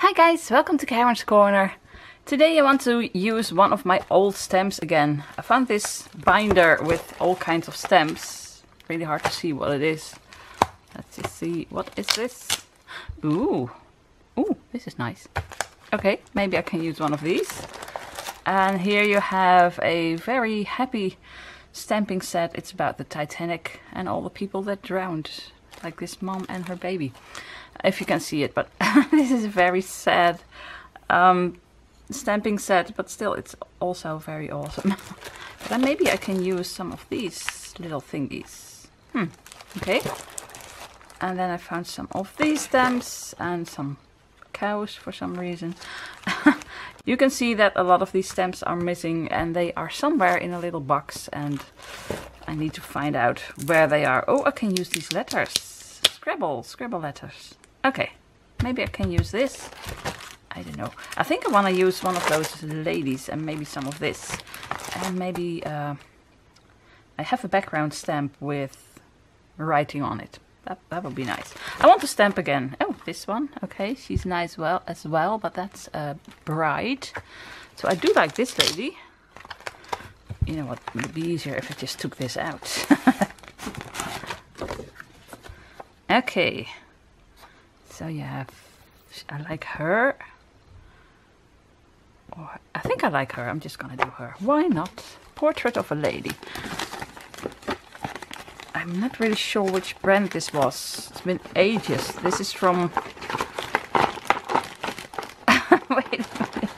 Hi guys, welcome to Karen's Corner. Today I want to use one of my old stamps again. I found this binder with all kinds of stamps. Really hard to see what it is. Let's just see, what is this? Ooh, this is nice. Okay, maybe I can use one of these. And here you have a very happy stamping set. It's about the Titanic and all the people that drowned, like this mom and her baby. If you can see it, but this is a very sad stamping set, but still it's also very awesome. Then maybe I can use some of these little thingies. Okay. And then I found some of these stamps and some cows for some reason. You can see that a lot of these stamps are missing and they are somewhere in a little box and I need to find out where they are. Oh, I can use these letters. Scribble letters. Okay, maybe I can use this. I don't know. I think I want to use one of those ladies and maybe some of this. And maybe I have a background stamp with writing on it. That would be nice. I want to stamp again. Oh, this one. Okay, she's nice as well, but that's a bride. So I do like this lady. You know what? It would be easier if I just took this out. Okay. So you have, I like her. Or I think I like her. I'm just gonna do her. Why not? Portrait of a lady. I'm not really sure which brand this was. It's been ages. This is from... Wait a minute.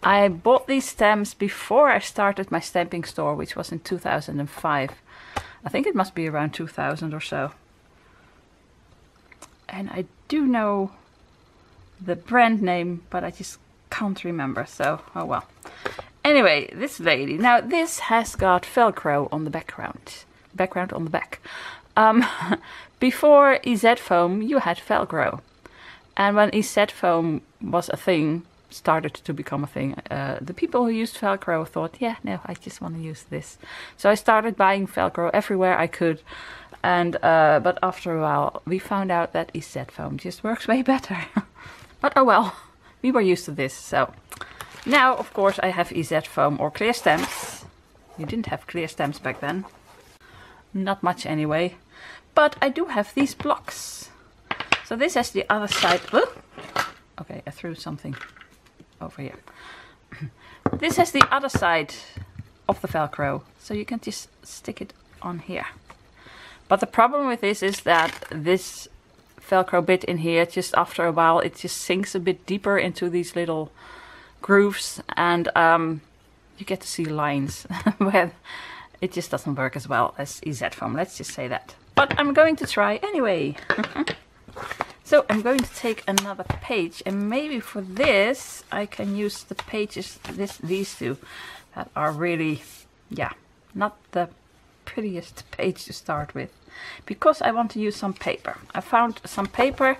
I bought these stamps before I started my stamping store, which was in 2005. I think it must be around 2000 or so. And I do know the brand name, but I just can't remember, so oh well. Anyway, this lady. Now this has got Velcro on the background. Background on the back. Before EZ foam you had Velcro. And when EZ foam was a thing, started to become a thing, the people who used Velcro thought, yeah, no, I just want to use this. So I started buying Velcro everywhere I could. And but after a while we found out that EZ foam just works way better. But oh well, we were used to this. So now of course I have EZ foam or clear stamps. You didn't have clear stamps back then. Not much anyway. But I do have these blocks. So this has the other side. Whoop. Okay, I threw something over here. This has the other side of the Velcro. So you can just stick it on here. But the problem with this is that this Velcro bit in here, just after a while, it just sinks a bit deeper into these little grooves. And you get to see lines where it just doesn't work as well as EZ foam. Let's just say that. But I'm going to try anyway. So I'm going to take another page. And maybe for this, I can use the pages, these two, that are really, yeah, not the prettiest page to start with, because I want to use some paper. I found some paper.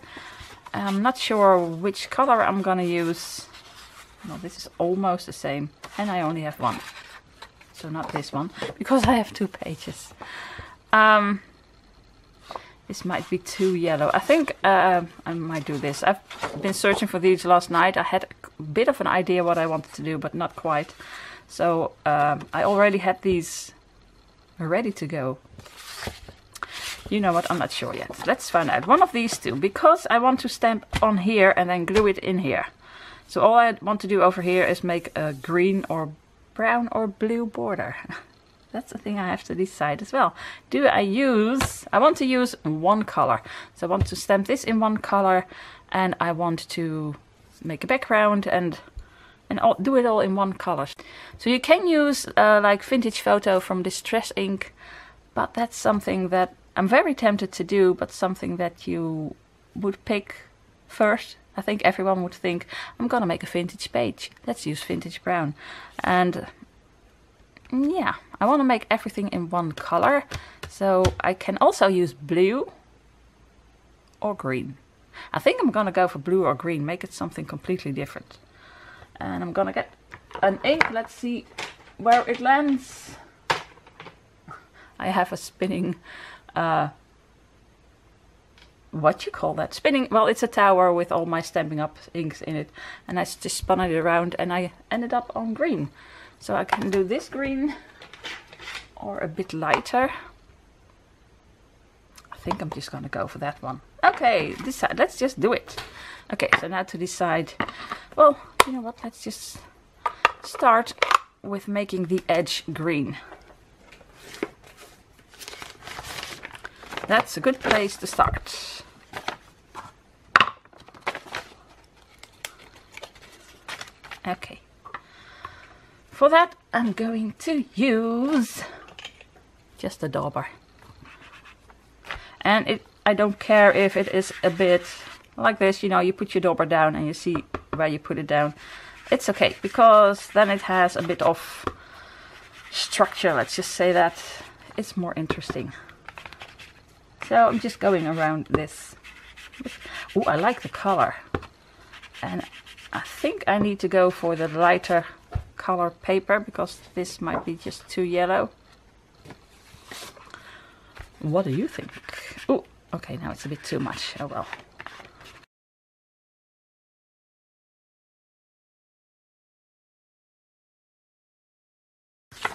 I'm not sure which color I'm gonna use. Well, this is almost the same and I only have one, so not this one, because I have two pages. This might be too yellow. I think I might do this. I've been searching for these last night. I had a bit of an idea what I wanted to do, but not quite. So I already had these ready to go. You know what, I'm not sure yet. Let's find out. One of these two, because I want to stamp on here and then glue it in here. So all I want to do over here is make a green or brown or blue border. That's the thing I have to decide as well. I want to use one color. So I want to stamp this in one color and I want to make a background and do it all in one color. So you can use like vintage photo from Distress ink, but that's something that I'm very tempted to do, but something that you would pick first. I think everyone would think, I'm gonna make a vintage page. Let's use vintage brown. And yeah, I want to make everything in one color. So I can also use blue or green. I think I'm gonna go for blue or green, make it something completely different. And I'm gonna get an ink. Let's see where it lands. I have a spinning what you call that, spinning, well, it's a tower with all my Stampin' Up inks in it, and I just spun it around and I ended up on green. So I can do this green or a bit lighter. I think I'm just gonna go for that one. Okay, this side, let's just do it. Okay, so now to decide, well, you know what, let's just start with making the edge green. That's a good place to start. Okay. For that, I'm going to use just a dauber. And I don't care if it is a bit like this, you know, you put your dauber down and you see where you put it down. It's okay, because then it has a bit of structure, let's just say that. It's more interesting. So I'm just going around this. Oh, I like the color. And I think I need to go for the lighter color paper, because this might be just too yellow. What do you think? Oh, okay, now it's a bit too much. Oh well.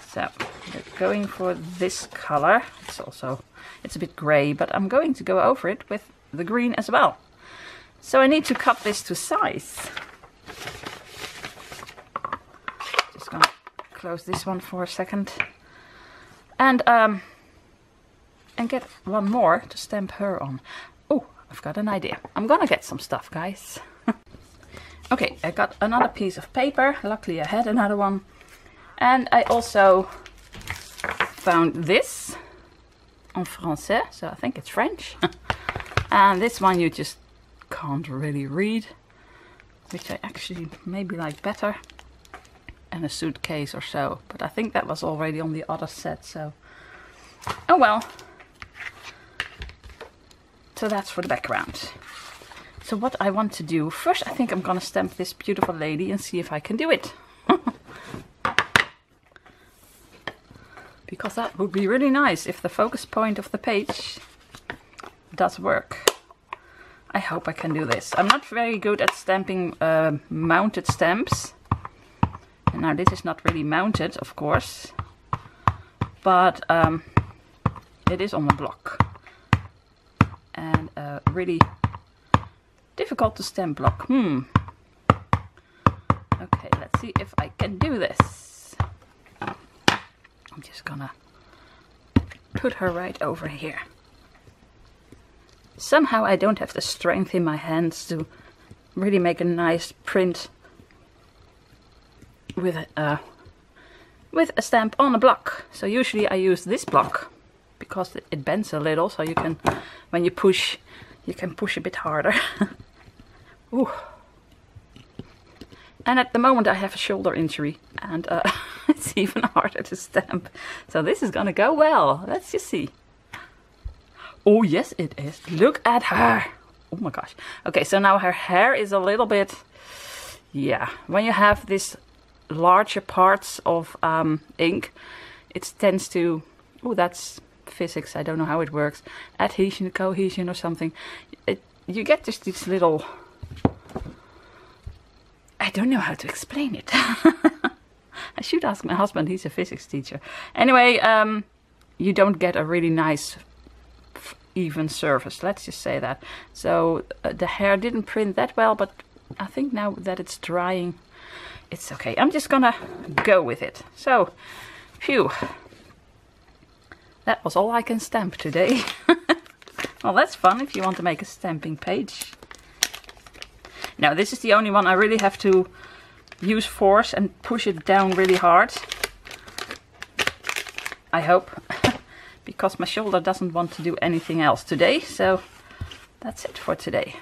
So, going for this color. It's a bit grey, but I'm going to go over it with the green as well. So I need to cut this to size. Just gonna close this one for a second. And get one more to stamp her on. Oh, I've got an idea. I'm gonna get some stuff, guys. Okay, I got another piece of paper. Luckily I had another one. And I also found this en français, so I think it's French. And this one you just can't really read, which I actually maybe like better. And a suitcase or so, but I think that was already on the other set, so oh well. So that's for the background. So what I want to do first, I think I'm gonna stamp this beautiful lady and see if I can do it. Because that would be really nice if the focus point of the page does work. I hope I can do this. I'm not very good at stamping mounted stamps. And now this is not really mounted, of course. But it is on a block. And really difficult to stamp block. Okay, let's see if I can do this. I'm just gonna put her right over here. Somehow I don't have the strength in my hands to really make a nice print with a stamp on a block. So usually I use this block because it bends a little, so you can, when you push, you can push a bit harder. Ooh. And at the moment I have a shoulder injury, and it's even harder to stamp. So this is gonna go well. Let's just see. Oh yes, it is. Look at her. Oh my gosh. Okay, so now her hair is a little bit, yeah. When you have this larger parts of ink, it tends to, oh, that's physics. I don't know how it works. Adhesion, cohesion, or something. You get just these little. I don't know how to explain it. I should ask my husband, he's a physics teacher. Anyway, you don't get a really nice even surface, let's just say that. So the hair didn't print that well, but I think now that it's drying, it's okay. I'm just gonna go with it. So, phew. That was all I can stamp today. Well, that's fun if you want to make a stamping page. Now this is the only one I really have to use force and push it down really hard. I hope. Because my shoulder doesn't want to do anything else today. So that's it for today.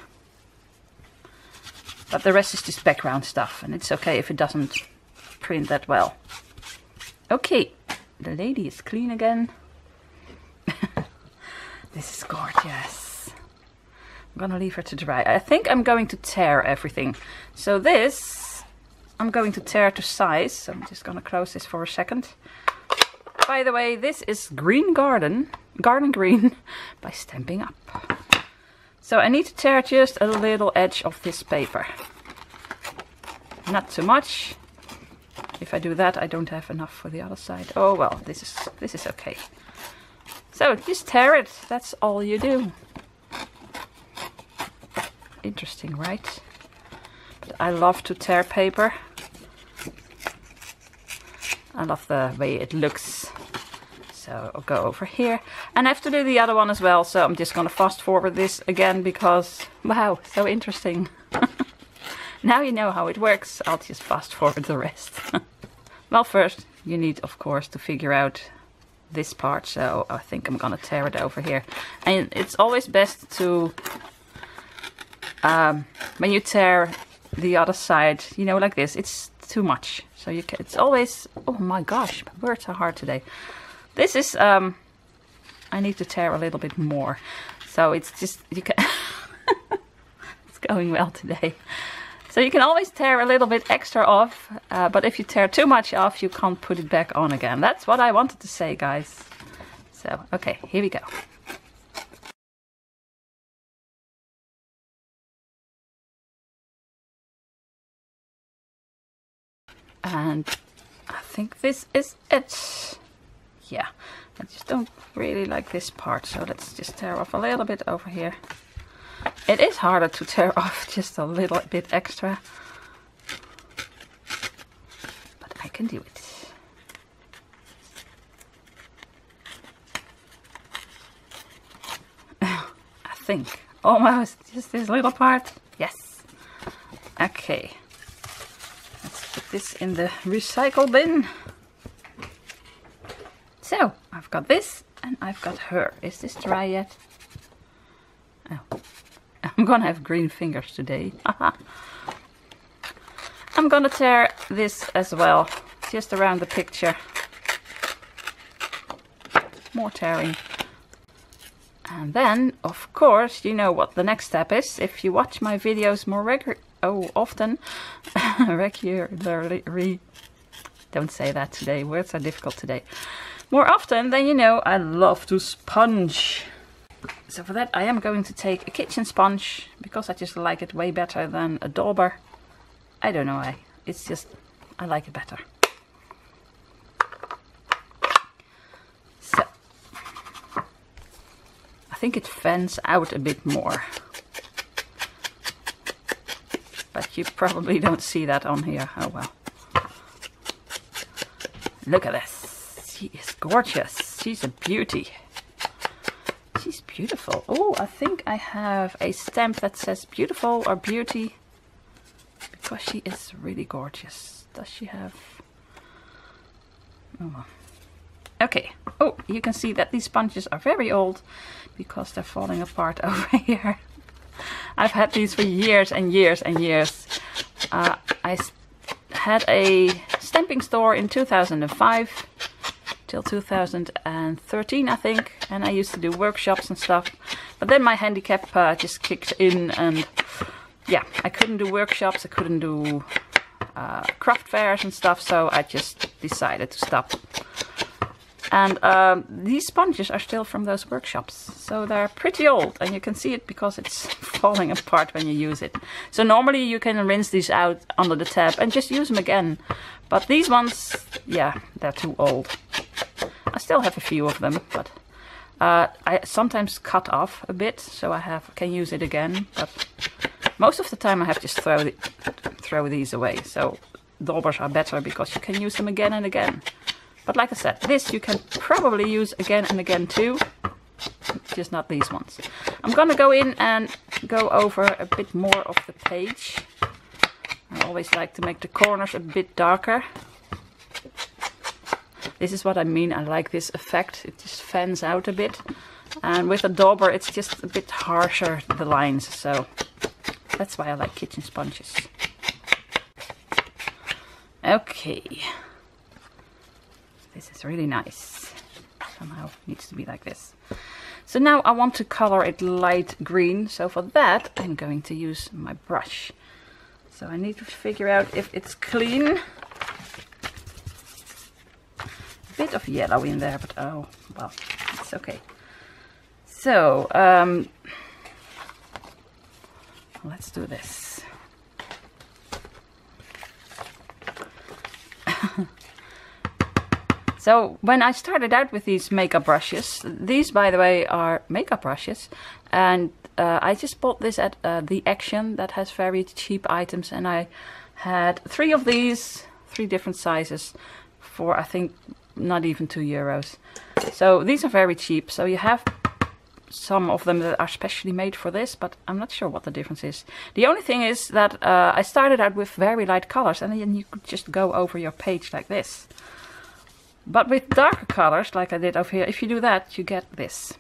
But the rest is just background stuff. And it's okay if it doesn't print that well. Okay. The lady is clean again. This is gorgeous. I'm gonna leave her to dry. I think I'm going to tear everything. So this, I'm going to tear to size. So I'm just gonna close this for a second. By the way, this is Green Garden Green by Stampin' Up. So I need to tear just a little edge of this paper. Not too much. If I do that, I don't have enough for the other side. Oh well, this is okay. So just tear it. That's all you do. Interesting, right? But I love to tear paper. I love the way it looks. So I'll go over here. And I have to do the other one as well. So I'm just going to fast forward this again because, wow, so interesting. Now you know how it works. I'll just fast forward the rest. Well, first you need, of course, to figure out this part. So I think I'm going to tear it over here. And it's always best to, when you tear the other side, you know, like this, it's too much. So you can, it's always, oh my gosh, my words are hard today. This is, I need to tear a little bit more. So it's just, you can, it's going well today. So you can always tear a little bit extra off, but if you tear too much off, you can't put it back on again. That's what I wanted to say, guys. So, okay, here we go. And I think this is it. Yeah, I just don't really like this part, so let's just tear off a little bit over here. It is harder to tear off just a little bit extra, but I can do it. I think almost just this little part. Yes. Okay. Let's put this in the recycle bin. So I've got this and I've got her. Is this dry yet? Oh. I'm gonna have green fingers today. I'm gonna tear this as well, just around the picture. More tearing. And then, of course, you know what the next step is. If you watch my videos more often, regularly, don't say that today, words are difficult today. More often, then you know I love to sponge. So for that I am going to take a kitchen sponge, because I just like it way better than a dauber. I don't know why, it's just, I like it better. So, I think it fans out a bit more. But you probably don't see that on here, oh well. Look at this, she is gorgeous, she's a beauty. She's beautiful. Oh, I think I have a stamp that says beautiful or beauty, because she is really gorgeous. Does she have? Oh. Okay. Oh, you can see that these sponges are very old because they're falling apart over here. I've had these for years and years and years. I had a stamping store in 2005. Till 2013, I think, and I used to do workshops and stuff, but then my handicap just kicked in, and yeah, I couldn't do workshops, I couldn't do craft fairs and stuff, so I just decided to stop. And these sponges are still from those workshops, so they're pretty old, and you can see it because it's falling apart when you use it. So normally you can rinse these out under the tap and just use them again, but these ones, yeah, they're too old. I still have a few of them, but I sometimes cut off a bit, so I can use it again. But most of the time I have just throw these away. So daubers are better because you can use them again and again. But like I said, this you can probably use again and again too, just not these ones. I'm gonna go in and go over a bit more of the page. I always like to make the corners a bit darker. This is what I mean, I like this effect, it just fans out a bit. And with a dauber it's just a bit harsher, the lines, so that's why I like kitchen sponges. Okay. This is really nice. Somehow it needs to be like this. So now I want to color it light green, so for that I'm going to use my brush. So I need to figure out if it's clean. Bit of yellow in there, but oh well, it's okay. So let's do this. So when I started out with these makeup brushes, these by the way are makeup brushes, and I just bought this at the Action that has very cheap items, and I had 3 of these, 3 different sizes for I think not even €2. So these are very cheap. So you have some of them that are specially made for this, but I'm not sure what the difference is. The only thing is that I started out with very light colors, and then you could just go over your page like this. But with darker colors, like I did over here, if you do that, you get this.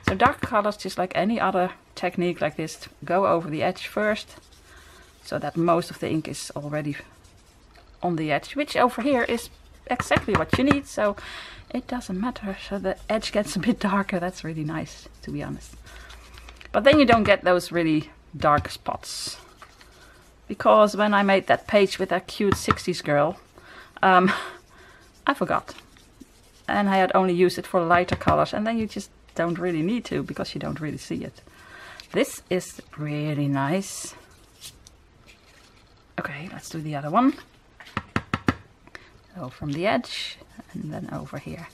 So dark colors, just like any other technique like this, go over the edge first, so that most of the ink is already on the edge, which over here is exactly what you need, so it doesn't matter. So the edge gets a bit darker. That's really nice, to be honest. But then you don't get those really dark spots. Because when I made that page with that cute 60s girl, I forgot. And I had only used it for lighter colors, and then you just don't really need to, because you don't really see it. This is really nice. Okay, let's do the other one. So from the edge, and then over here.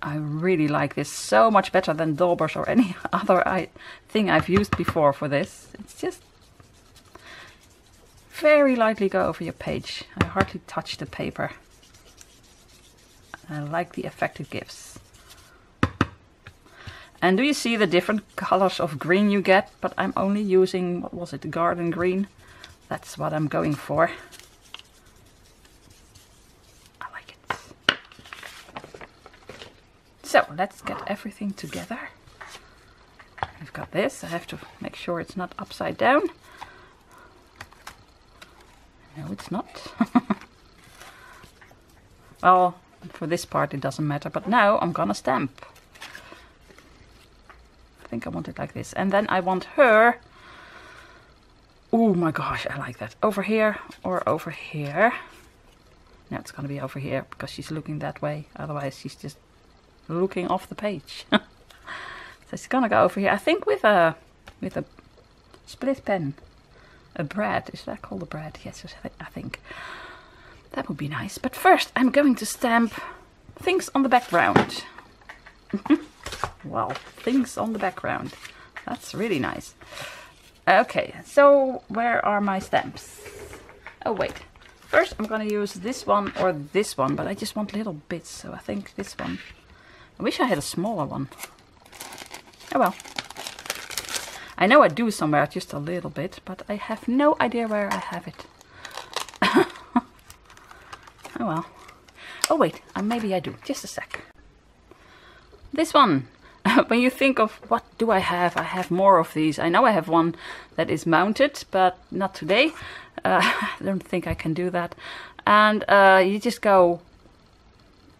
I really like this so much better than daubers or any other thing I've used before for this. It's just very lightly go over your page. I hardly touch the paper. I like the effect it gives. And do you see the different colors of green you get? But I'm only using, what was it, garden green? That's what I'm going for. I like it. So let's get everything together. I've got this. I have to make sure it's not upside down. No, it's not. Well, for this part it doesn't matter, but now I'm gonna stamp. I think I want it like this. And then I want her... Oh my gosh, I like that. Over here or over here. No, it's gonna be over here because she's looking that way. Otherwise she's just looking off the page. So it's gonna go over here. I think with a split pen. A brad, is that called a brad? Yes, I think. That would be nice. But first I'm going to stamp things on the background. Well, things on the background. That's really nice. Okay, so where are my stamps? Oh wait, first I'm going to use this one or this one, but I just want little bits, so I think this one. I wish I had a smaller one. Oh well. I know I do somewhere just a little bit, but I have no idea where I have it. Oh well. Oh wait, maybe I do. Just a sec. This one. When you think of what do I have more of these. I know I have one that is mounted, but not today. I don't think I can do that. And you just go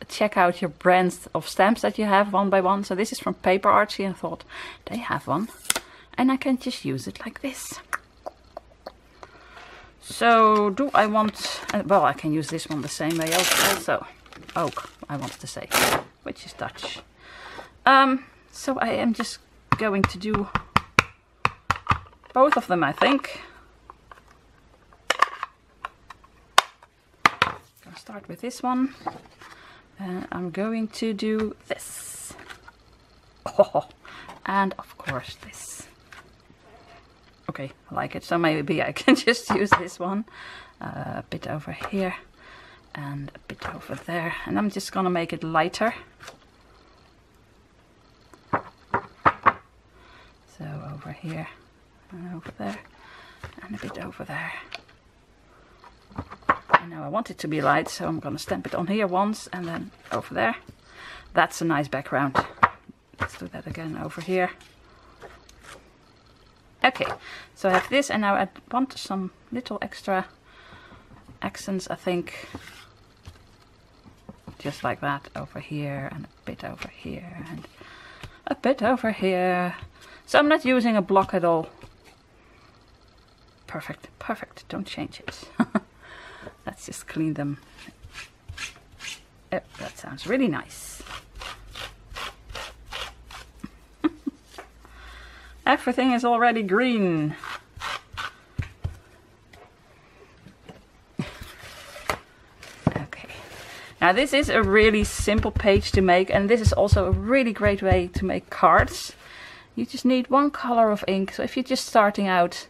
check out your brands of stamps that you have one by one. So this is from Paper Artsy, and I thought they have one. And I can just use it like this. So do I want... well, I can use this one the same way also. Oak, I wanted to say, which is Dutch. So I am just going to do both of them, I think. I'll start with this one. And I'm going to do this. Oh, and of course this. Okay, I like it, so maybe I can just use this one. A bit over here and a bit over there. And I'm just gonna make it lighter. So over here and over there and a bit over there. And now I want it to be light, so I'm gonna stamp it on here once and then over there. That's a nice background. Let's do that again over here. Okay, so I have this, and now I want some little extra accents, I think. Just like that, over here, and a bit over here, and a bit over here. So I'm not using a block at all. Perfect, perfect, don't change it. Let's just clean them. Oh, that sounds really nice. Everything is already green. Okay. Now this is a really simple page to make, and this is also a really great way to make cards. You just need one color of ink. So if you're just starting out,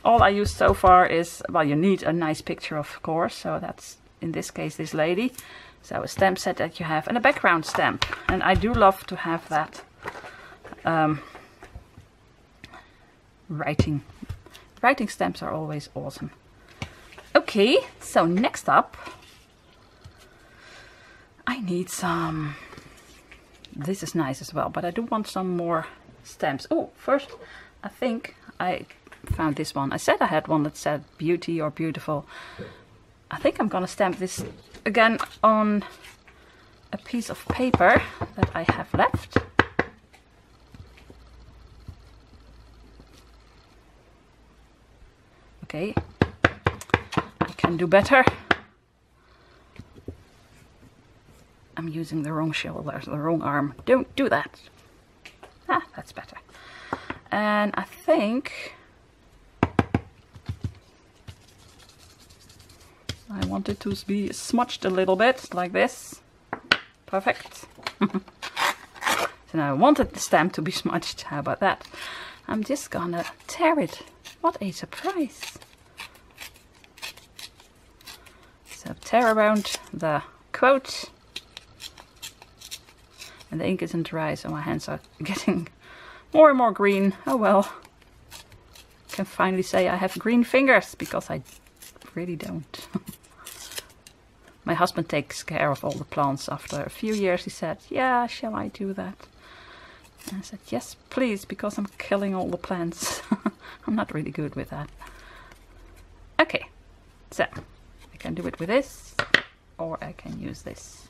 all I used so far is, well, you need a nice picture, of course. So that's, in this case, this lady. So a stamp set that you have, and a background stamp. And I do love to have that writing stamps are always awesome. Okay, so next up, I need some, this is nice as well, but I do want some more stamps. Oh, first, I think I found this one. I said I had one that said beauty or beautiful. I think I'm gonna stamp this again on a piece of paper that I have left. Okay, I can do better. I'm using the wrong shoulder, the wrong arm. Don't do that. Ah, that's better. And I think I want it to be smudged a little bit, like this. Perfect. So now I wanted the stamp to be smudged. How about that? I'm just gonna tear it. What a surprise. So tear around the quote. And the ink isn't dry, so my hands are getting more and more green. Oh well. I can finally say I have green fingers, because I really don't. My husband takes care of all the plants. After a few years he said, yeah, shall I do that? And I said, yes, please, because I'm killing all the plants. I'm not really good with that. Okay, so I can do it with this, or I can use this.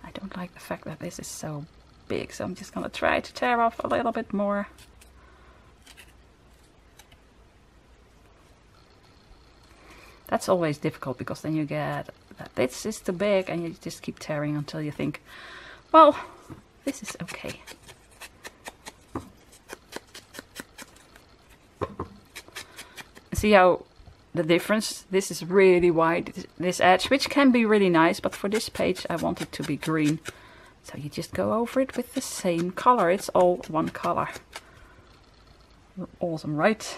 I don't like the fact that this is so big, so I'm just gonna try to tear off a little bit more. That's always difficult, because then you get that this is too big and you just keep tearing until you think, well, this is okay. See how the difference, this is really wide, this edge, which can be really nice, but for this page I want it to be green. So you just go over it with the same color. It's all one color. Awesome, right?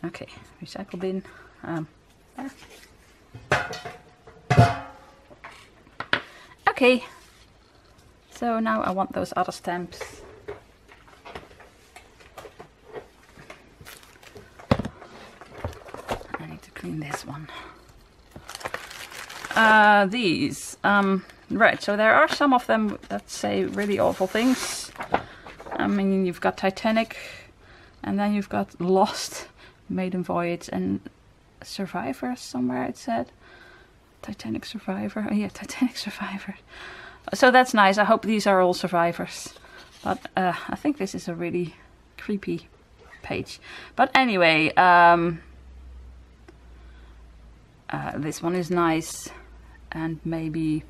Okay, recycle bin. Okay, so now I want those other stamps. I need to clean this one. These, right, so there are some of them that say really awful things. I mean, you've got Titanic, and then you've got Lost, Maiden Voyage, and Survivor somewhere it said. Titanic Survivor. Oh yeah, Titanic Survivor. So that's nice. I hope these are all survivors. But I think this is a really creepy page. But anyway, this one is nice. And maybe,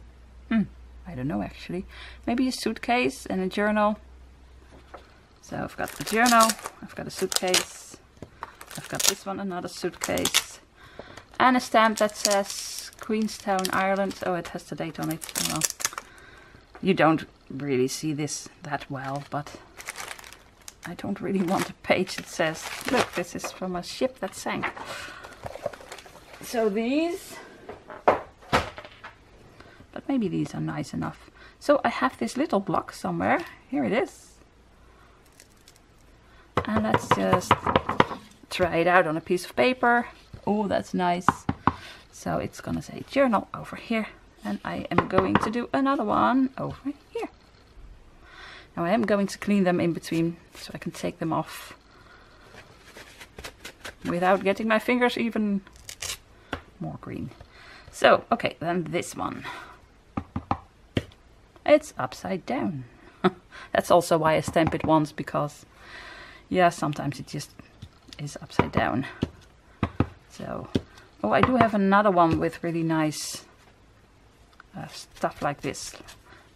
I don't know actually. Maybe a suitcase and a journal. So I've got the journal, I've got a suitcase. I've got this one, another suitcase, and a stamp that says Queenstown, Ireland. Oh, it has the date on it. Well, you don't really see this that well, but I don't really want a page that says, look, this is from a ship that sank. So these, but maybe these are nice enough. So I have this little block somewhere. Here it is. And let's just try it out on a piece of paper. Oh, that's nice. So it's gonna say journal over here, and I am going to do another one over here. Now I am going to clean them in between so I can take them off without getting my fingers even more green. So, okay, then this one. It's upside down. That's also why I stamp it once, because yeah, sometimes it just is upside down. So, oh, I do have another one with really nice stuff like this.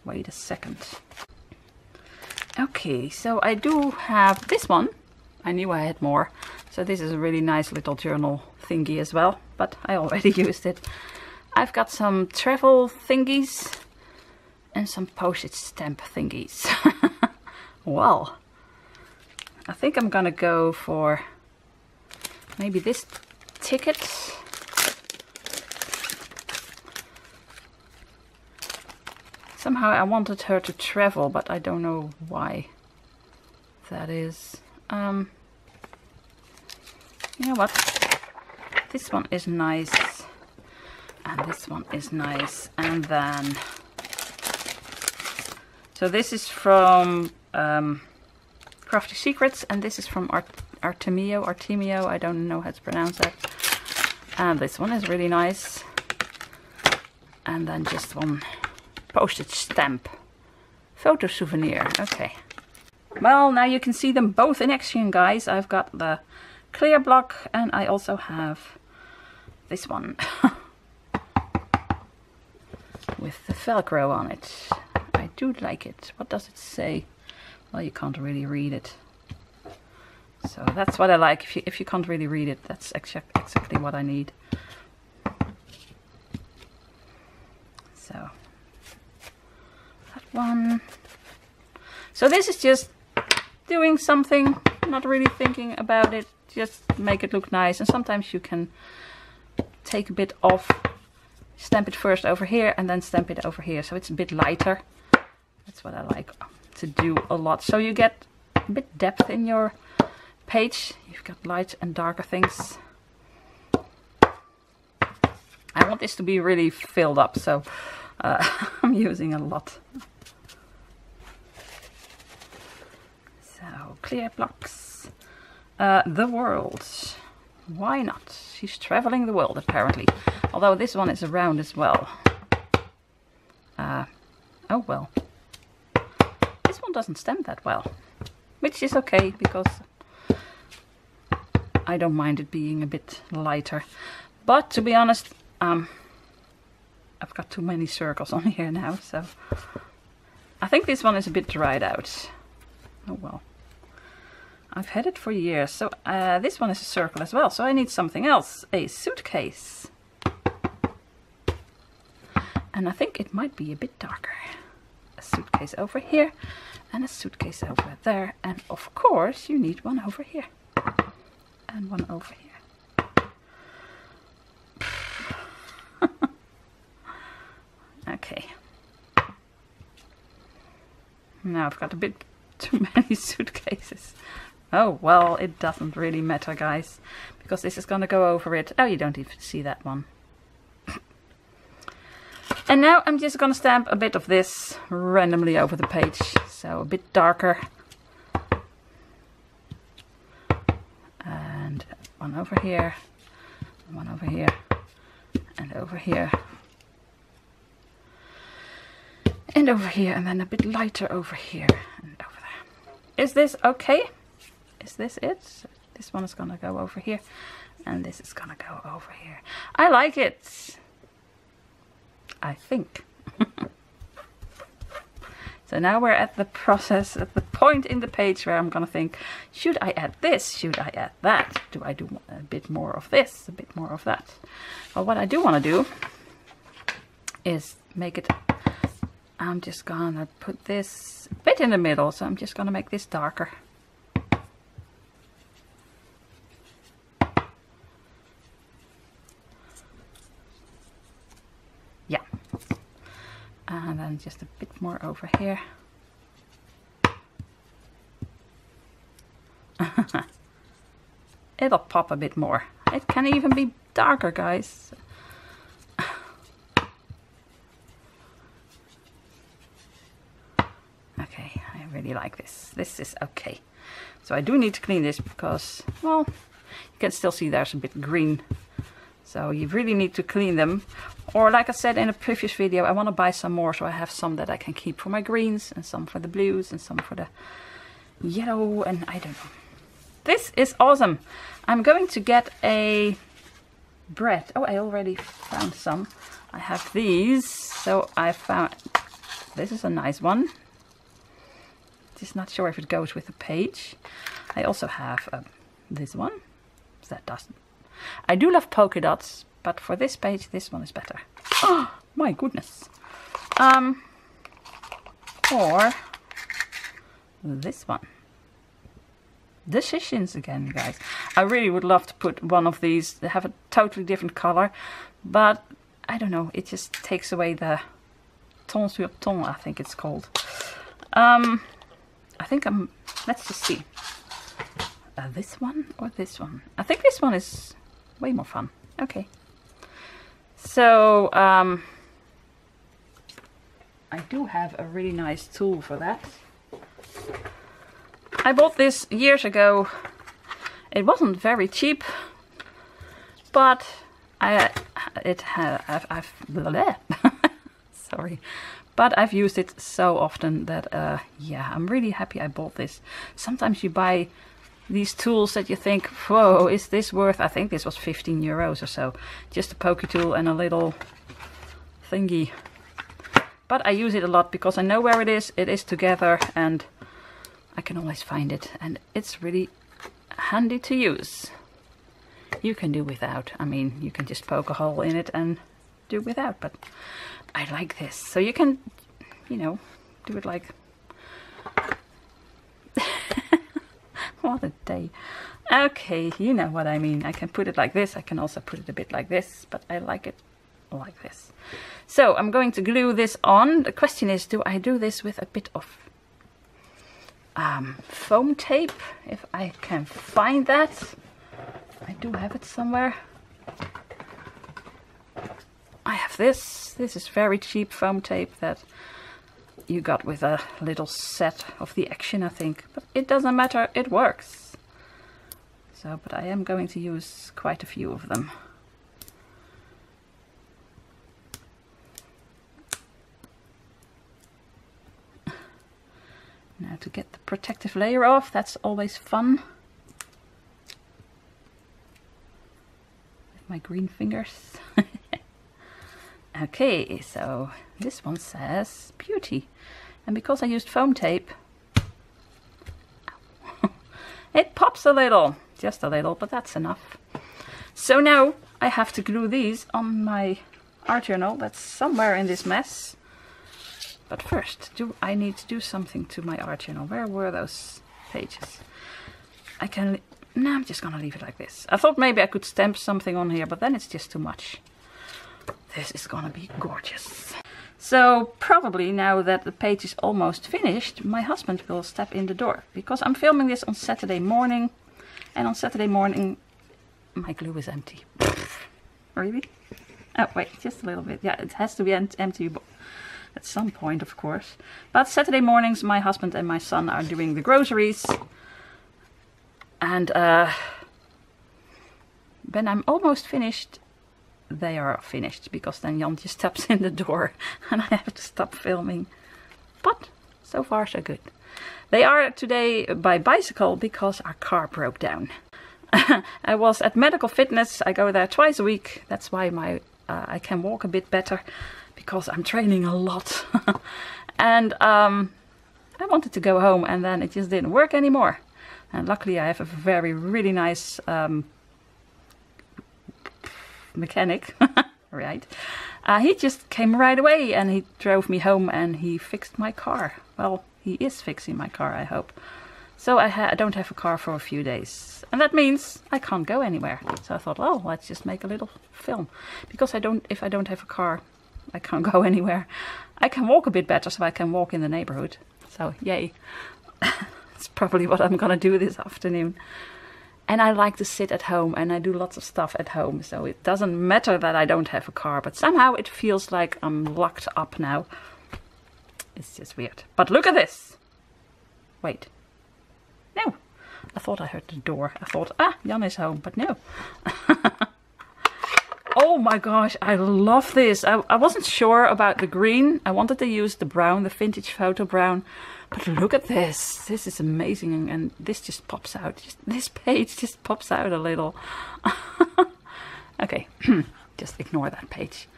Wait a second. Okay, so I do have this one. I knew I had more. So this is a really nice little journal thingy as well, but I already used it. I've got some travel thingies and some postage stamp thingies. Well, I think I'm gonna go for maybe this ticket. Somehow I wanted her to travel, but I don't know why that is. You know what? This one is nice. And this one is nice. And then... So this is from Crafty Secrets, and this is from Artemio, I don't know how to pronounce that. And this one is really nice. And then just one postage stamp. Photo souvenir, okay. Well, now you can see them both in action, guys. I've got the clear block and I also have this one. With the Velcro on it. I do like it. What does it say? Well, you can't really read it. So that's what I like. If you can't really read it, that's exactly what I need. So that one. So this is just doing something, not really thinking about it, just make it look nice. And sometimes you can take a bit off, stamp it first over here and then stamp it over here, so it's a bit lighter. That's what I like to do a lot. So you get a bit depth in your page. You've got light and darker things. I want this to be really filled up, so I'm using a lot. So clear blocks. The world. Why not? She's traveling the world apparently. Although this one is around as well. Oh well. This one doesn't stamp that well. Which is okay because I don't mind it being a bit lighter. But to be honest, I've got too many circles on here now, so I think this one is a bit dried out. Oh well. I've had it for years, so this one is a circle as well, so I need something else. A suitcase. And I think it might be a bit darker. A suitcase over here and a suitcase over there. And of course you need one over here. And one over here. Okay. Now I've got a bit too many suitcases. Oh, well, it doesn't really matter, guys, because this is going to go over it. Oh, you don't even see that one. And now I'm just going to stamp a bit of this randomly over the page. So a bit darker. And one over here. One over here. And over here. And over here. And then a bit lighter over here. And over there. Is this okay? Is this it? This one is gonna go over here. And this is gonna go over here. I like it. I think. So now we're at the process, at the point in the page where I'm gonna think, should I add this? Should I add that? Do I do a bit more of this? A bit more of that? Well, what I do want to do is make it, I'm just gonna put this a bit in the middle. So I'm just gonna make this darker. Yeah. And then just a bit more over here. It'll pop a bit more. It can even be darker, guys. Okay, I really like this. This is okay. So I do need to clean this because, well, you can still see there's a bit green. So you really need to clean them. Or like I said in a previous video, I want to buy some more, so I have some that I can keep for my greens and some for the blues and some for the yellow, and I don't know. This is awesome. I'm going to get a bread. Oh, I already found some. I have these. So I found This is a nice one. Just not sure if it goes with the page. I also have this one. That doesn't. I do love polka dots, but for this page, this one is better. Oh my goodness. Or this one. Decisions again, guys. I really would love to put one of these. They have a totally different color, but I don't know. It just takes away the ton sur ton, I think it's called. I think let's just see. This one or this one? I think this one is way more fun. Okay. So, I do have a really nice tool for that. I bought this years ago. It wasn't very cheap, but sorry. But I've used it so often that, yeah, I'm really happy I bought this. Sometimes you buy these tools that you think, whoa, is this worth, I think this was 15 euros or so. Just a pokey tool and a little thingy. But I use it a lot because I know where it is together, and I can always find it. And it's really handy to use. You can do without. I mean, you can just poke a hole in it and do without, but I like this. So you can, you know, do it like... What a day. Okay, you know what I mean. I can put it like this. I can also put it a bit like this, but I like it like this. So I'm going to glue this on. The question is, do I do this with a bit of foam tape? If I can find that. I do have it somewhere. I have this. This is very cheap foam tape that you got with a little set of the Action, I think. But it doesn't matter, it works. So, but I am going to use quite a few of them. Now to get the protective layer off, that's always fun. With my green fingers. Okay, so this one says beauty. And because I used foam tape, it pops a little. Just a little, but that's enough. So now I have to glue these on my art journal that's somewhere in this mess. But first, I need to do something to my art journal. Where were those pages? No, I'm just gonna leave it like this. I thought maybe I could stamp something on here, but then it's just too much. This is gonna be gorgeous. So probably now that the page is almost finished, my husband will step in the door, because I'm filming this on Saturday morning, and on Saturday morning my glue is empty. Really? Oh wait, just a little bit. Yeah, it has to be empty at some point, of course. But Saturday mornings my husband and my son are doing the groceries, and when I'm almost finished, they are finished, because then Jan just steps in the door and I have to stop filming. But so far so good. They are today by bicycle because our car broke down. I was at medical fitness. I go there twice a week. That's why I can walk a bit better, because I'm training a lot. And I wanted to go home, and then it just didn't work anymore. And luckily I have a really nice mechanic, right? He just came right away and he drove me home and he fixed my car. Well, he is fixing my car, I hope. So I don't have a car for a few days, and that means I can't go anywhere. So I thought, oh, let's just make a little film, because if I don't have a car, I can't go anywhere. I can walk a bit better, so I can walk in the neighborhood. So yay. That's probably what I'm gonna do this afternoon. And I like to sit at home, and I do lots of stuff at home, so it doesn't matter that I don't have a car, but somehow it feels like I'm locked up now. It's just weird. But look at this! Wait. No! I thought I heard the door. I thought, Jan is home, but no. Oh my gosh, I love this. I wasn't sure about the green. I wanted to use the brown, the vintage photo brown. But look at this. This is amazing, and this just pops out. This page just pops out a little. Okay, just ignore that page.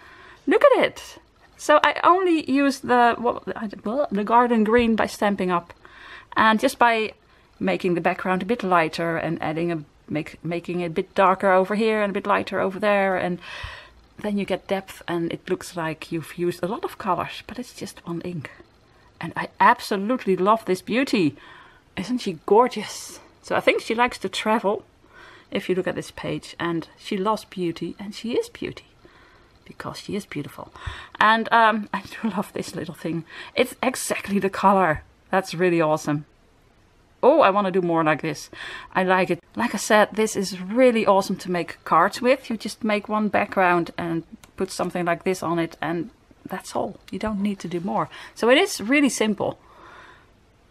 Look at it. So I only use the garden green by Stampin' Up, and just by making the background a bit lighter and adding making it a bit darker over here and a bit lighter over there, and then you get depth and it looks like you've used a lot of colors, but it's just one ink. And I absolutely love this beauty. Isn't she gorgeous? So I think she likes to travel, if you look at this page, and she loves beauty, and she is beauty. Because she is beautiful. And I do love this little thing. It's exactly the color. That's really awesome. Oh, I want to do more like this. I like it. Like I said, this is really awesome to make cards with. You just make one background and put something like this on it, and that's all. You don't need to do more. So it is really simple.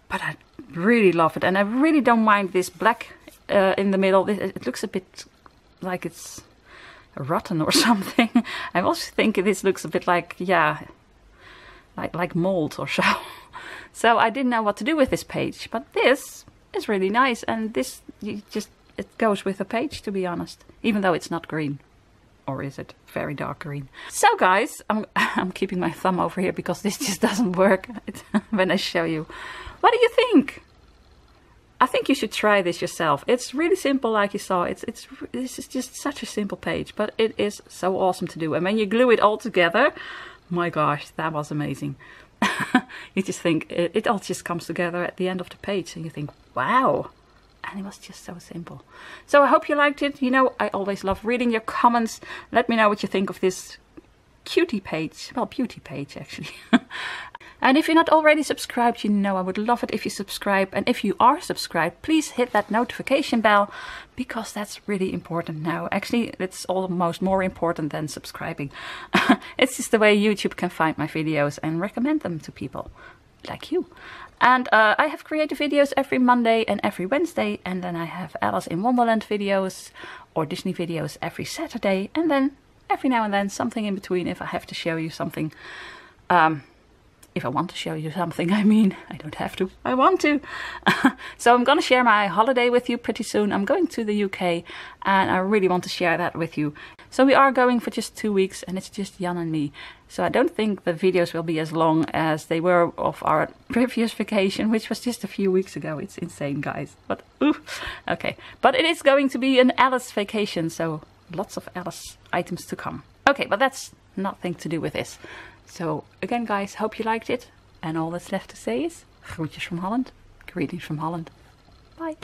But I really love it. And I really don't mind this black in the middle. It looks a bit like it's rotten or something. I also think this looks a bit like, yeah, like mold or so. So I didn't know what to do with this page, but this is really nice, and this it goes with the page, to be honest, even though it's not green. Or is it very dark green? So guys, I'm keeping my thumb over here because this just doesn't work when I show you. What do you think? I think you should try this yourself. It's really simple, like you saw. This is just such a simple page, but it is so awesome to do. And when you glue it all together, my gosh, that was amazing. You just think it all just comes together at the end of the page, and you think, wow. And it was just so simple. So I hope you liked it. You know, I always love reading your comments. Let me know what you think of this cutie page. Well, beauty page, actually. And if you're not already subscribed, you know I would love it if you subscribe. And if you are subscribed, please hit that notification bell, because that's really important now. Actually, it's almost more important than subscribing. It's just the way YouTube can find my videos and recommend them to people like you. And I have creative videos every Monday and every Wednesday. And then I have Alice in Wonderland videos or Disney videos every Saturday. And then every now and then something in between if I have to show you something. If I want to show you something, I mean, I don't have to, I want to. So I'm going to share my holiday with you pretty soon. I'm going to the UK and I really want to share that with you. So we are going for just 2 weeks and it's just Jan and me. So I don't think the videos will be as long as they were of our previous vacation, which was just a few weeks ago. It's insane, guys. But, ooh, okay. But it is going to be an Alice vacation, so lots of Alice items to come. Okay, but that's nothing to do with this. So again, guys, hope you liked it. And all that's left to say is groetjes from Holland. Greetings from Holland. Bye.